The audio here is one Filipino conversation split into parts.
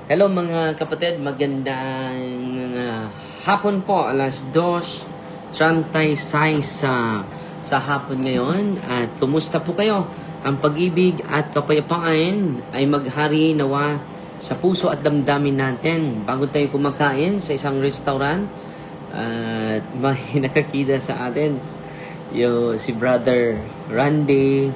Hello mga kapatid, magandang hapon po, alas 2:36 sa hapon ngayon. At kumusta po kayo? Ang pag-ibig at kapayapaan ay maghari nawa sa puso at damdamin natin bago tayo kumakain sa isang restaurant. At may nakakita sa atin si Brother Randy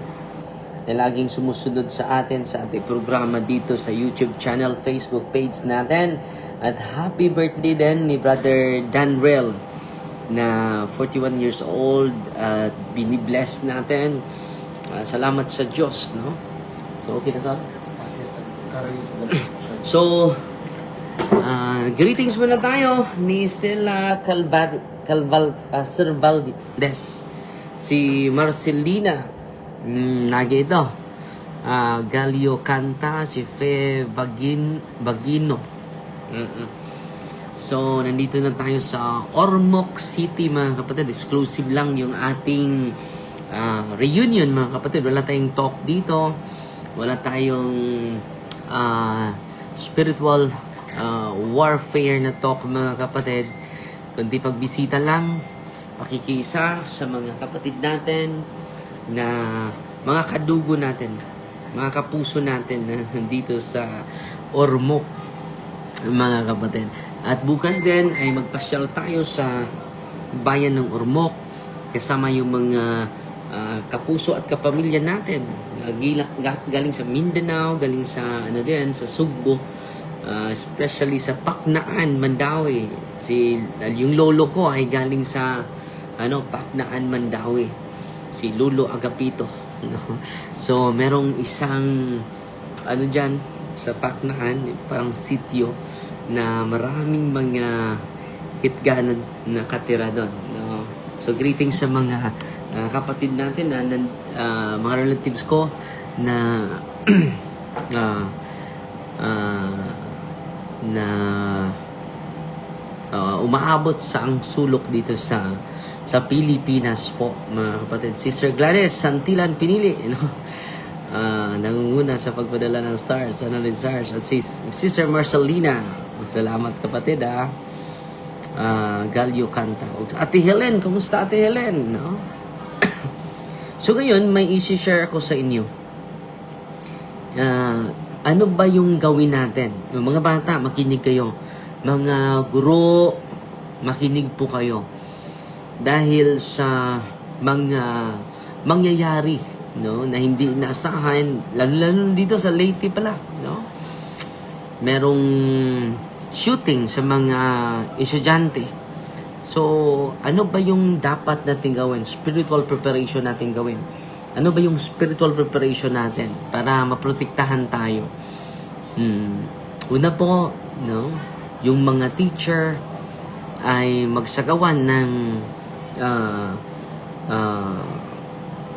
na laging sumusunod sa atin sa ating programa dito sa YouTube channel, Facebook page natin. At happy birthday din ni Brother Danrel na 41 years old at binibless natin. Salamat sa Diyos, no? So, okay na sa? So, greetings muna tayo ni Stella Sir Valdez, si Marcelina, lagi ito. Galio Canta, si Fe Bagino. So, nandito na tayo sa Ormoc City, mga kapatid. Exclusive lang yung ating reunion, mga kapatid. Wala tayong talk dito. Wala tayong spiritual warfare na talk, mga kapatid. Kundi pagbisita lang, pakikisa sa mga kapatid natin na mga kadugo natin, mga kapuso natin na nandito sa Ormoc, mga kapatid. At bukas din ay magpasyal tayo sa bayan ng Ormoc kasama yung mga kapuso at kapamilya natin. Galing sa Mindanao, galing sa sa Sugbo, especially sa Paknaan, Mandawi. Yung lolo ko ay galing sa Paknaan, Mandawi, si Lolo Agapito, no? So merong isang dyan sa Paknaan, parang sitio na maraming mga hitganan na katira doon, no? So greetings sa mga kapatid natin na mga relatives ko na umaabot sa ang sulok dito sa Pilipinas po, mga kapatid. Sister Gladys Santilan Pinili, nangunguna sa pagpadala ng stars, stars. At si Sister Marcelina, salamat kapatid, Galio Canta. Ate Helen, kumusta Ate Helen? No? So ngayon, may isi-share ako sa inyo. Ano ba yung gawin natin? Yung mga bata, makinig kayo. Mga guro, makinig po kayo. Dahil sa mga mangyayari, no, na hindi inaasahan, lalo dito sa Leyte pala, no? Merong shooting sa mga estudyante. So, ano ba yung dapat natin gawin? Spiritual preparation natin gawin. Ano ba yung spiritual preparation natin para maprotektahan tayo? Una po, no, yung mga teacher ay magsagawan ng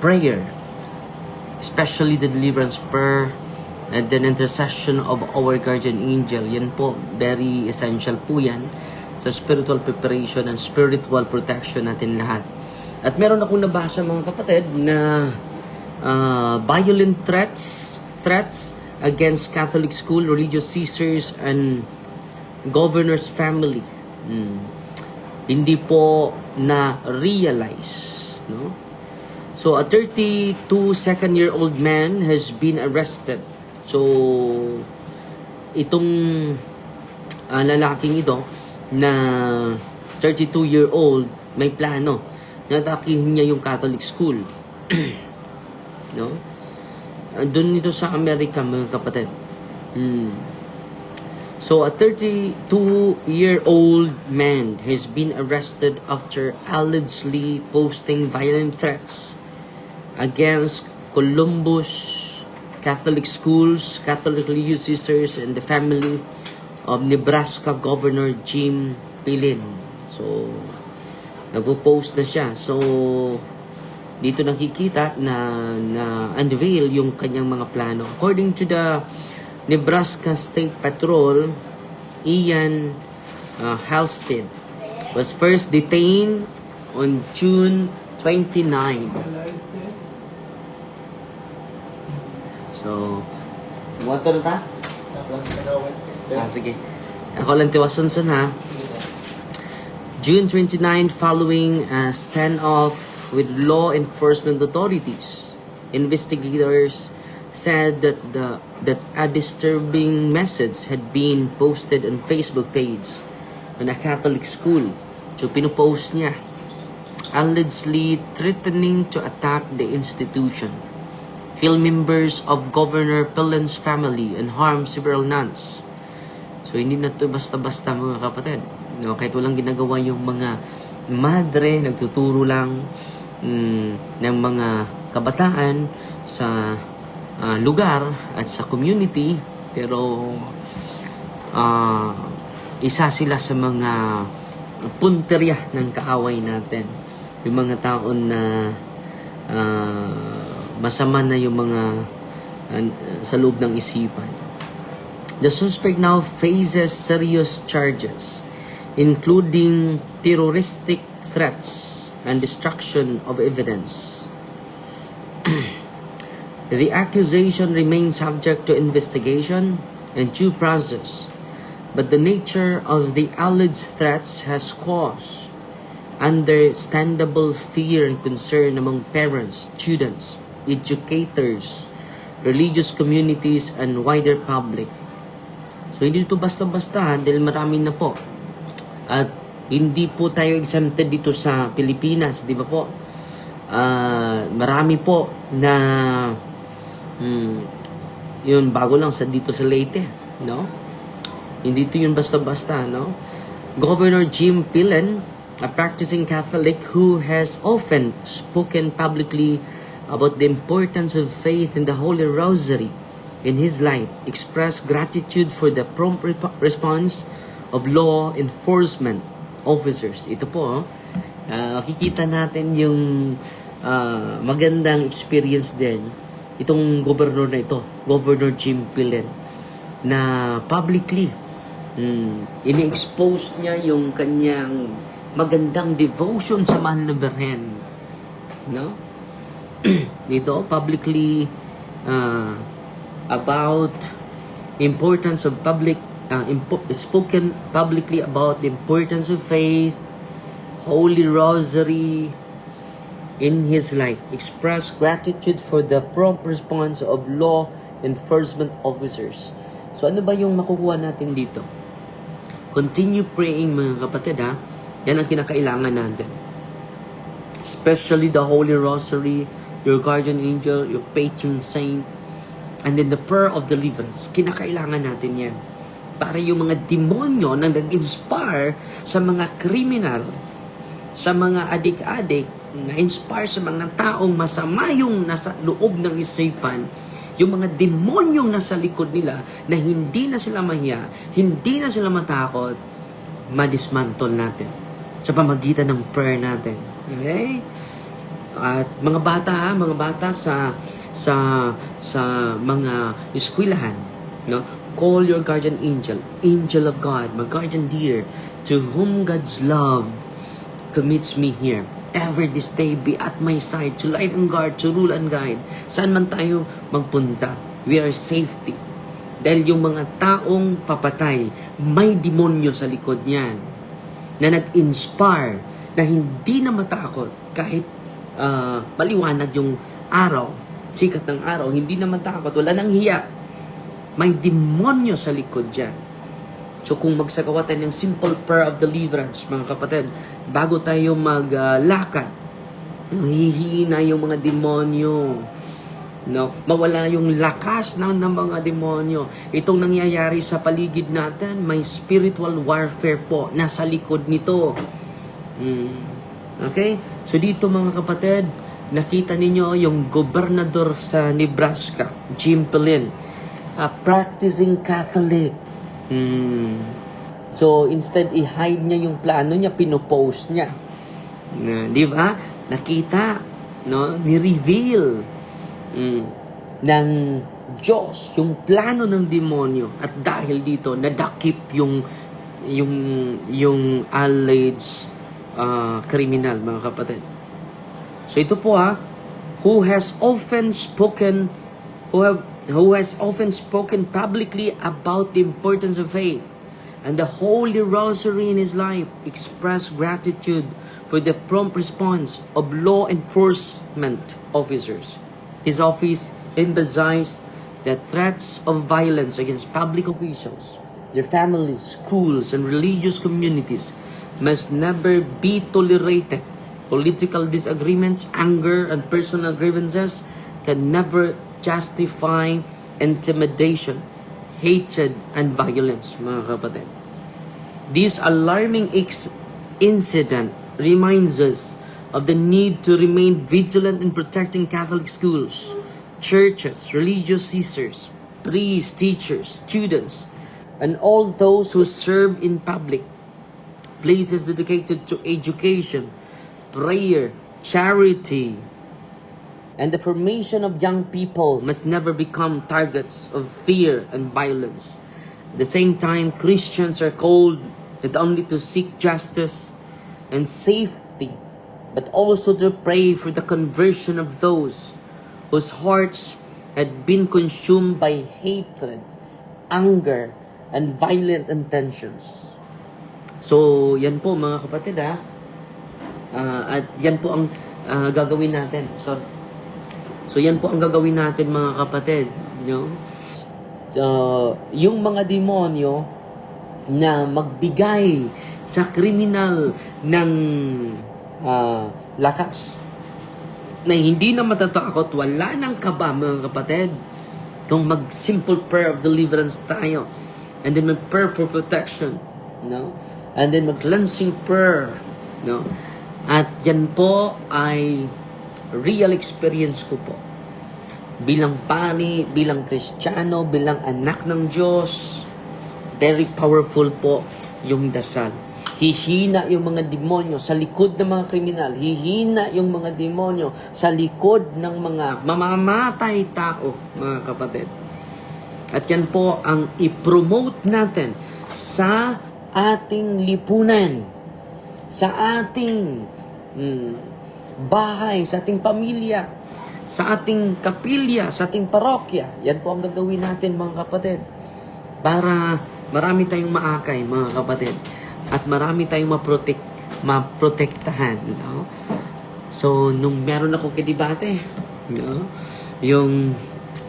prayer, especially the deliverance prayer and then intercession of our guardian angel. Yan po, very essential po yan sa spiritual preparation and spiritual protection natin lahat. At meron akong nabasa, mga kapatid, na violent threats against Catholic school, religious Caesars, and governor's family. Hindi po na-realize, no? So, a 32 second-year-old man has been arrested. So, itong lalaking ito na 32-year-old may plano na atakihin niya yung Catholic school. No? Doon ito sa Amerika, mga kapatid. So, a 32-year-old man has been arrested after allegedly posting violent threats against Columbus Catholic schools, Catholic religious sisters, and the family of Nebraska Governor Jim Pillen. So, nagpo-post na siya. So, dito nakikita na unveil yung kanyang mga plano. According to the Nebraska State Patrol, Ian Halstead was first detained on June 29. So, water ta? Sige. Ako lang Tiwason ha. June 29, following a standoff with law enforcement authorities, investigators said that a disturbing message had been posted on Facebook page on a Catholic school. So pinupost niya, allegedly threatening to attack the institution, kill members of Governor Pillen's family, and harm several nuns. So hindi na to basta-basta mga kapatid. No, kahit walang ginagawa yung mga madre, nagtuturo lang ng mga kabataan sa lugar at sa community, pero isa sila sa mga punterya ng kaaway natin. Yung mga taon na masama na yung mga sa loob ng isipan. The suspect now faces serious charges, including terroristic threats and destruction of evidence. The accusation remains subject to investigation and due process, but the nature of the alleged threats has caused understandable fear and concern among parents, students, educators, religious communities, and wider public. So hindi ito basta-basta dahil marami na po. At hindi po tayo exempted dito sa Pilipinas, di ba po? Marami po na yun bago lang dito sa Leyte, no? Hindi ito yun basta-basta, no? Governor Jim Pillen, a practicing Catholic who has often spoken publicly about the importance of faith in the Holy Rosary in his life, expressed gratitude for the prompt response of law enforcement officers. Ito po, makikita natin yung magandang experience din itong governor na ito, Governor Jim Pillen, na publicly ini-expose niya yung kanyang magandang devotion sa mahal na Birhen, no? Dito publicly about importance of public spoken publicly about the importance of faith, Holy Rosary in his life, expressed gratitude for the prompt response of law enforcement officers. So ano ba yung makukuha natin dito? Continue praying mga kapatid ha. Yan ang kinakailangan natin. Especially the Holy Rosary, your guardian angel, your patron saint, and then the prayer of deliverance. Kinakailangan natin yan. Para yung mga demonyo na nag-inspire sa mga kriminal, sa mga adik-adik, na-inspire sa mga taong masama yung nasa loob ng isipan, yung mga demonyong nasa likod nila na hindi na sila mahiya, hindi na sila matakot, madismantle natin sa pamagitan ng prayer natin. Okay? At mga bata sa mga eskwelahan, no? Call your guardian angel, angel of God, my guardian dear, to whom God's love commits me here. Ever this day be at my side, to light and guard, to rule and guide. Saan man tayo magpunta, we are safety. Dahil yung mga taong papatay, may demonyo sa likod niyan na nag-inspire na hindi na matakot kahit maliwanag yung araw, sikat ng araw, hindi na matakot, wala nang hiya. May demonyo sa likod dyan. So kung magsagawa tayo ng simple prayer of deliverance, mga kapatid, bago tayo maglakad, mahihina yung mga demonyo. No? Mawala yung lakas ng mga demonyo. Itong nangyayari sa paligid natin, may spiritual warfare po nasa likod nito. Okay? So dito mga kapatid, nakita ninyo yung gobernador sa Nebraska, Jim Pillen, a practicing Catholic. So instead i-hide niya yung plano niya, pinopost niya. Di ba? Nakita, no? Ni-reveal ng Diyos yung plano ng demonyo, at dahil dito nadakip yung alleged criminal, mga kapatid. So ito po who has often spoken who has often spoken publicly about the importance of faith and the Holy Rosary in his life, expressed gratitude for the prompt response of law enforcement officers. His office emphasized that threats of violence against public officials, their families, schools, and religious communities must never be tolerated. Political disagreements, anger, and personal grievances can never justify intimidation, hatred, and violence, mga kapatid. This alarming incident reminds us of the need to remain vigilant in protecting Catholic schools, churches, religious sisters, priests, teachers, students, and all those who serve in public places dedicated to education, prayer, charity, and the formation of young people must never become targets of fear and violence. At the same time, Christians are called not only to seek justice and safety, but also to pray for the conversion of those whose hearts had been consumed by hatred, anger, and violent intentions. So, yan po mga kapatid at yan po ang gagawin natin. So yan po ang gagawin natin mga kapatid. Yung mga demonyo na magbigay sa kriminal ng lakas, na hindi na matatakot, wala nang kaba mga kapatid, kung mag-simple prayer of deliverance tayo, and then mag-prayer for protection, and then mag-cleansing prayer, at yan po ay real experience ko po bilang pari, bilang Kristiyano, bilang anak ng Diyos. Very powerful po yung dasal. Hihina yung mga demonyo sa likod ng mga kriminal. Hihina yung mga demonyo sa likod ng mga mamamatay tao, mga kapatid. At yan po ang i-promote natin sa ating lipunan, sa ating bahay, sa ating pamilya, sa ating kapilya, sa ating parokya. Yan po ang gagawin natin mga kapatid. Para marami tayong maakay mga kapatid. At marami tayong maprotektahan. So, nung meron ako kidibate, yung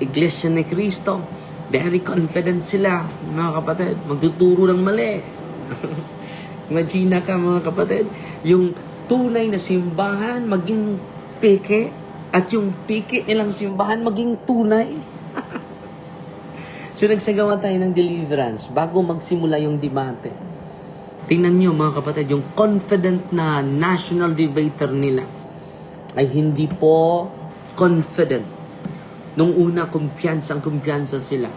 Iglesia ni Cristo, very confident sila, mga kapatid. Magtuturo ng mali. Imagine ka mga kapatid, yung tunay na simbahan maging peke, at yung peke nilang simbahan maging tunay. So nagsagawa tayo ng deliverance bago magsimula yung debate. Tingnan nyo mga kapatid, yung confident na national debater nila ay hindi po confident. Nung una, kumpiyansa sila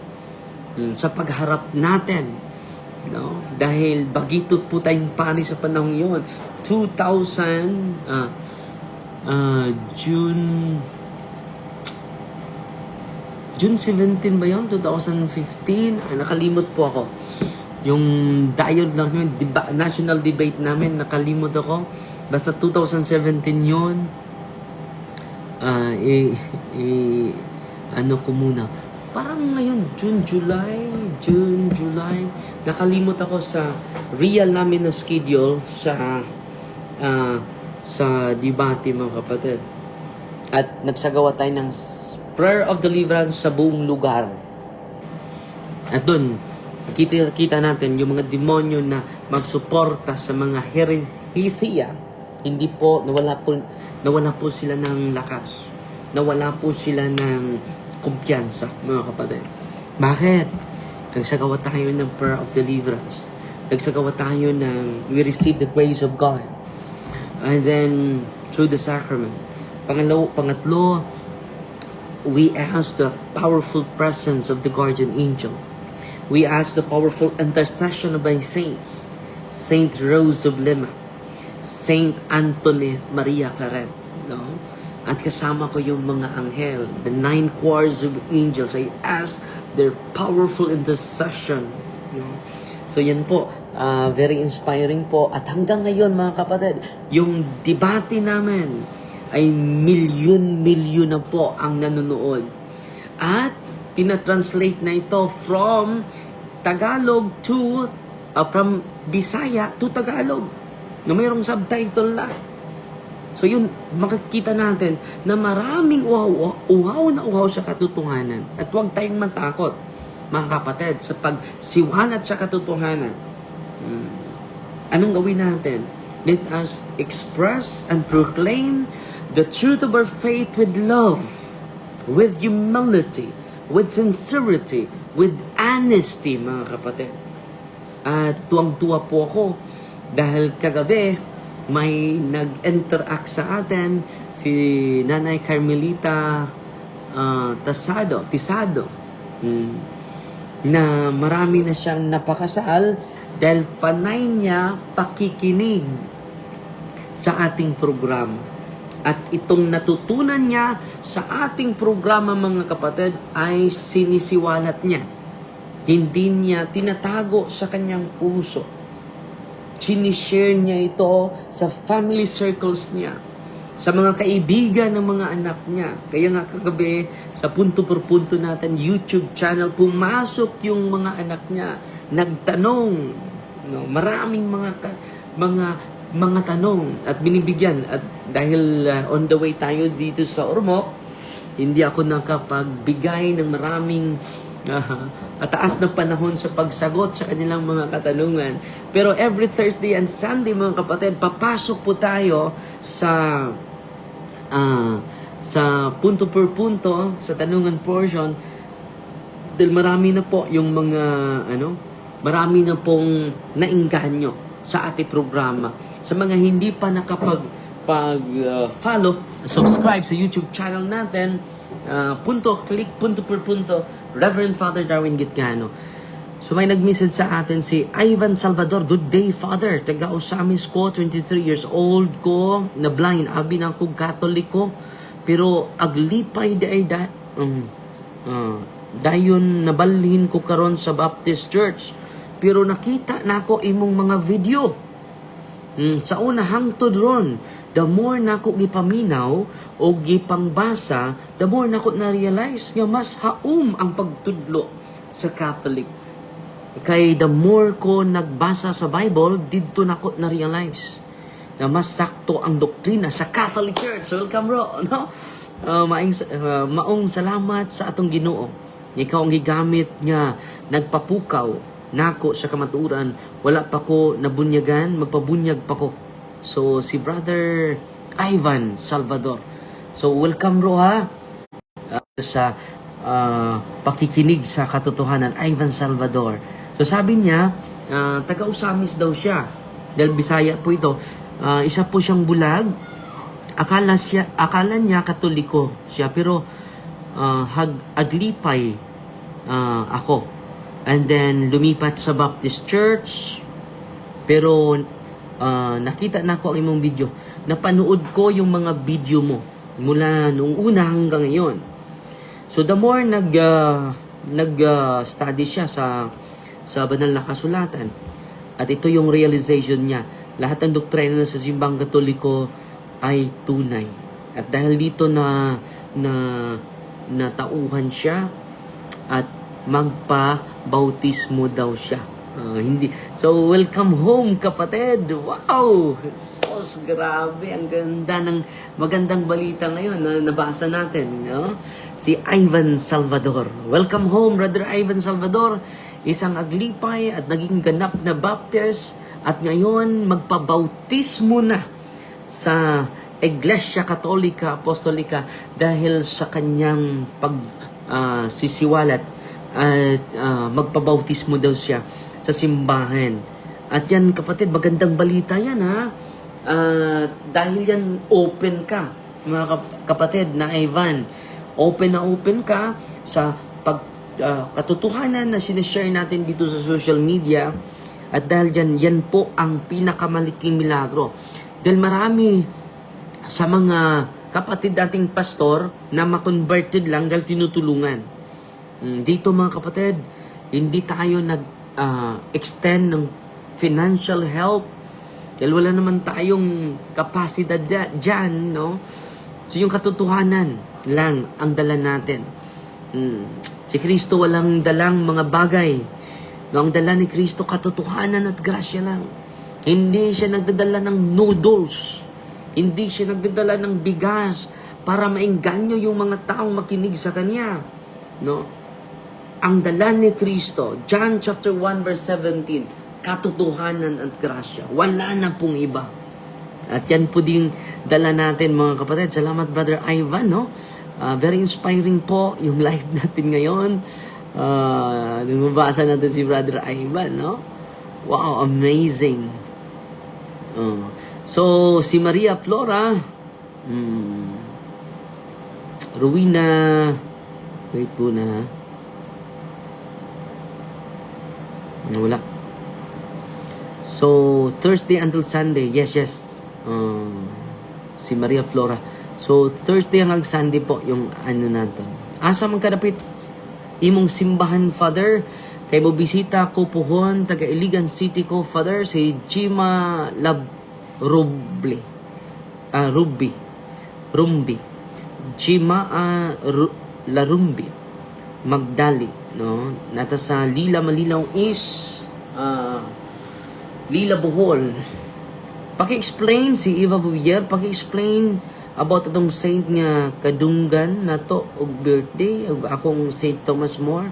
sa pagharap natin. Dahil bagitot po tayong pari sa panahon yun. June 17 ba yun? 2015? Nakalimot po ako. Yung dialogue namin, national debate namin, nakalimot ako. Basta 2017 yun. Ano ko muna. Parang ngayon, June, July. Nakalimot ako sa real namin na schedule sa debate mga kapatid. At nagsagawa tayo ng prayer of deliverance sa buong lugar. At doon, kita natin yung mga demonyo na magsuporta sa mga heresiya. Hindi po, nawala po sila ng lakas. Nawala po sila ng kumpiyansa, mga kapatid. Bakit? Nagsagawa tayo ng prayer of deliverance. Nagsagawa tayo ng we receive the grace of God. And then, through the sacrament. Pangatlo, we ask the powerful presence of the guardian angel. We ask the powerful intercession of my saints, Saint Rose of Lima, Saint Anthony Maria Claret, At kasama ko yung mga anghel, the 9 choirs of angels. I ask their powerful intercession. So yan po, very inspiring po. At hanggang ngayon mga kapatid, yung debate namin ay milyon na po ang nanonood. At tinatranslate na ito from Tagalog to, from Bisaya to Tagalog, na mayroong subtitle na. So yun, makikita natin na maraming uhaw sa katotohanan. At huwag tayong matakot, mga kapatid, sa pagsiwalat sa katotohanan. Anong gawin natin? Let us express and proclaim the truth of our faith with love, with humility, with sincerity, with honesty, mga kapatid. At tuwang-tuwa po ako dahil kagabi may nag-interact sa atin si Nanay Carmelita Tisado, na marami na siyang napakasal dahil panay niya pakikinig sa ating programa. At itong natutunan niya sa ating programa, mga kapatid, ay sinisiwalat niya. Hindi niya tinatago sa kanyang puso. Sinishare niya ito sa family circles niya, sa mga kaibigan ng mga anak niya. Kaya nga kagabi, sa punto per punto natin, YouTube channel, pumasok yung mga anak niya, nagtanong, no, maraming mga tanong at binibigyan. At dahil on the way tayo dito sa Ormoc, hindi ako nakapagbigay ng maraming taas na panahon sa pagsagot sa kanilang mga katanungan. Pero every Thursday and Sunday, mga kapatid, papasok po tayo sa punto per punto, sa tanungan portion, dahil marami na po yung mga marami na pong nainganyo sa ating programa. Sa mga hindi pa follow, subscribe sa YouTube channel natin, click punto per punto, Reverend Father Darwin Gitgano. So may nag-message sa atin si Ivan Salvador. Good day, Father. Taga Osamis ko, 23 years old ko, na blind. Abi na ako Katoliko, pero aglipay dayon nabalhin ko karon sa Baptist Church. Pero nakita na ako imong mga video. Sa una hangtod ron, the more nako gipaminaw o gipangbasa, the more nako na-realize nga mas haum ang pagtudlo sa Catholic. Kay the more ko nagbasa sa Bible, didto nako na-realize na mas sakto ang doktrina sa Catholic Church. Welcome, bro. No? Maong salamat sa atong Ginoo. Ikaw ang gigamit nga nagpapukaw nako sa kamaturan. Wala pa ko nabunyagan, magpabunyag pa ko. So, si Brother Ivan Salvador. So, welcome, bro, ha? Sa pakikinig sa katotohanan, Ivan Salvador. So, sabi niya, taga-Usamis daw siya. Dahil Bisaya po ito. Isa po siyang bulag. Akala niya Katoliko siya. Pero, aglipay ako. And then, lumipat sa Baptist Church. Pero, nakita na ko ang imong video. Napanood ko yung mga video mo mula noong una hanggang ngayon. So, the more nag-study siya sa banal na kasulatan. At ito yung realization niya. Lahat ng doktrina sa simbang Katoliko ay tunay. At dahil dito na natauhan siya at magpa-bautismo daw siya. Hindi. So, welcome home, kapatid. Wow! Sos, grabe. Ang ganda ng magandang balita ngayon na nabasa natin. No? Si Ivan Salvador. Welcome home, Brother Ivan Salvador. Isang aglipay at naging ganap na Baptist. At ngayon, magpabautismo na sa Iglesia Katolika, Apostolika dahil sa kanyang sisiwalat at magpabautismo daw siya sa simbahan. At yan, kapatid, magandang balita yan, ha? Dahil yan, open ka, mga kapatid na Ivan. Open ka sa katotohanan na sinishare natin dito sa social media. At dahil dyan, yan po ang pinakamaliking milagro. Dahil marami sa mga kapatid dating pastor na makonverted lang dahil tinutulungan. Dito, mga kapatid, hindi tayo nag-extend ng financial help dahil wala naman tayong kapasidad dyan, no? So, yung katotohanan lang ang dala natin. Si Kristo walang dalang mga bagay. No, ang dala ni Kristo, katotohanan at grasya lang. Hindi siya nagdadala ng noodles. Hindi siya nagdadala ng bigas para maengganyo yung mga taong makinig sa Kanya. No? Ang dala ni Kristo, John chapter 1 verse 17, katotohanan at grasya. Wala na pong iba. At yan po din dala natin mga kapatid. Salamat Brother Ivan, no? Very inspiring po yung live natin ngayon. Nababasa natin si Brother Ivan, no? Wow, amazing. So, si Maria Flora, Rowena, wait po na. Wala. So, Thursday until Sunday, yes. Si Maria Flora. So, Thursday hanggang Sunday po yung ano natin. Asa man kadapit imong simbahan, Father? Kay mo bisita ko pohon, taga Iligan City ko, Father, si Jima Rumbi. Jima Larumbi. Magdali, no? Nata sa Lila Malilaw East, Lila Bohol. Paki-explain si Eva Buyer, paki-explain about atong saint nga kadunggan nato og birthday og akong Saint Thomas More,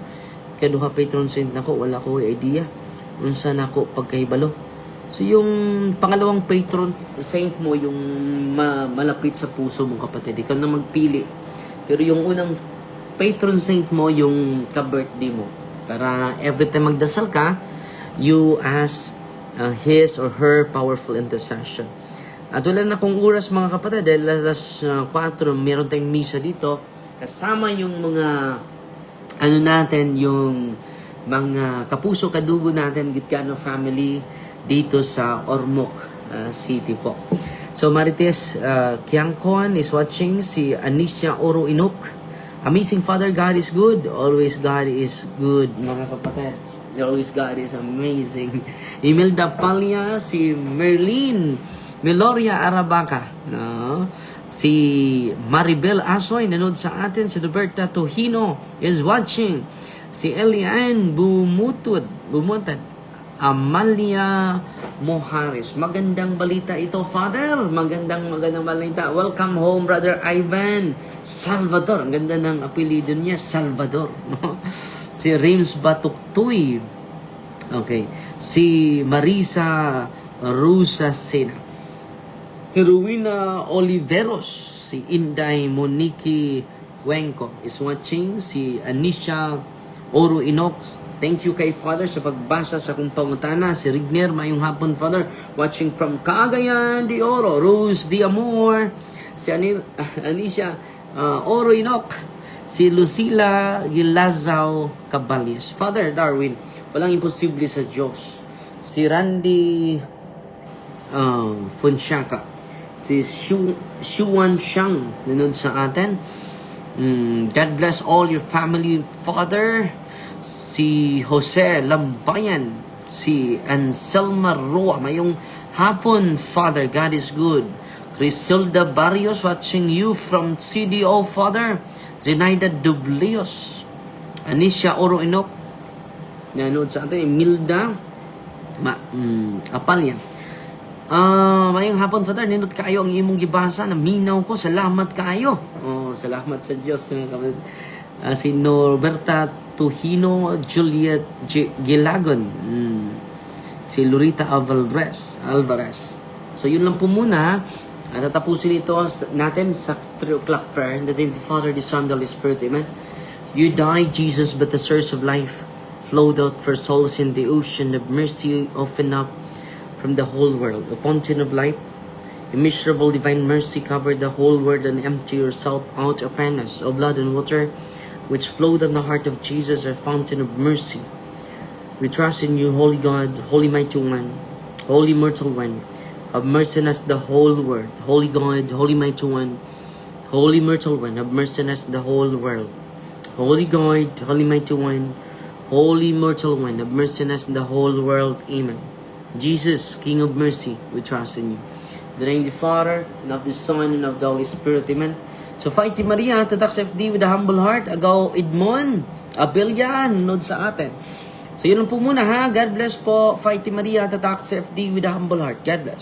kaduha patron saint nako, wala ko idea unsa nako pagkahibalo. So yung pangalawang patron saint mo yung malapit sa puso mo, kapatid, ikaw na magpili. Pero yung unang patron saint mo yung ka-birthday mo, para every time magdasal ka, you ask his or her powerful intercession. At wala na kong oras mga kapatid, dahil alas 4 meron tayong misa dito, kasama yung mga natin, yung mga kapuso kadugo natin, Gitgano family dito sa Ormoc City po. So Marites Kiangkon is watching, si Anisha Oro Inok. Amazing Father, God is good. Always God is good, mga kapatid. Always God is amazing. Imelda Palya, si Merlin Meloria Arabaca, no? Si Maribel Asoy nanood sa atin, si Roberta Tohino is watching, si Elian Bumutad, Amalia Mohares. Magandang balita ito, Father. Magandang balita. Welcome home, Brother Ivan. Salvador. Ang ganda ng apelido niya, Salvador. No? Si Rims Batuktuy. Okay. Si Marisa Rusasena. Si Rowena Oliveros. Si Inday Monique Cuenco is watching. Si Anisha Oro Inox. Thank you kay Father sa pagbasa sa kong pangutana. Si Rigner, mayong hapon, Father. Watching from Cagayan de Oro. Rose de Amor. Si Anisha Oro Inox. Si Lucila Gilazao Caballes. Father Darwin, walang imposible sa Diyos. Si Randy Fonseca. Si Xuan Shang nanood sa atin. God bless all your family, Father. Si Jose Lambayan. Si Anselma Roa. Mayong hapon, Father. God is good. Crisilda Barrios watching you from CDO, Father. Zenaida Dublios. Anisha Oro Inok nanood sa atin. Milda Apalya. Mayong hapon, Father. Ninot kayo ang imong gibasa na minaw ko. Salamat kayo. Salamat sa Diyos. Si Norberta Tuhino Juliet Gilagon. Si Lorita Alvarez. So yun lang po muna. At tatapusin ito natin sa 3 o'clock prayer. In the name of the Father, the Son, the Holy Spirit. Amen. You died, Jesus, but the source of life flowed out for souls in the ocean of mercy, opened up from the whole world. A fountain of life, immeasurable divine mercy covered the whole world and empty yourself out upon us. O blood and water, which flowed on the heart of Jesus, a fountain of mercy. We trust in you, Holy God, Holy Mighty One, Holy Immortal One. Have mercy on us the whole world. Holy God, Holy Mighty One, Holy Immortal One. Have mercy on us the whole world. Holy God, Holy Mighty One, Holy Immortal One. Have mercy on us the whole world. Amen. Jesus, King of mercy, we trust in you. In the name of the Father, and of the Son, and of the Holy Spirit. Amen. So, Fighty Maria, Tatax FD with a humble heart. Agaw Edmond, Abilyan, nanood sa atin. So, yun lang po muna ha. God bless po. Fighty Maria, Tatax FD with a humble heart. God bless.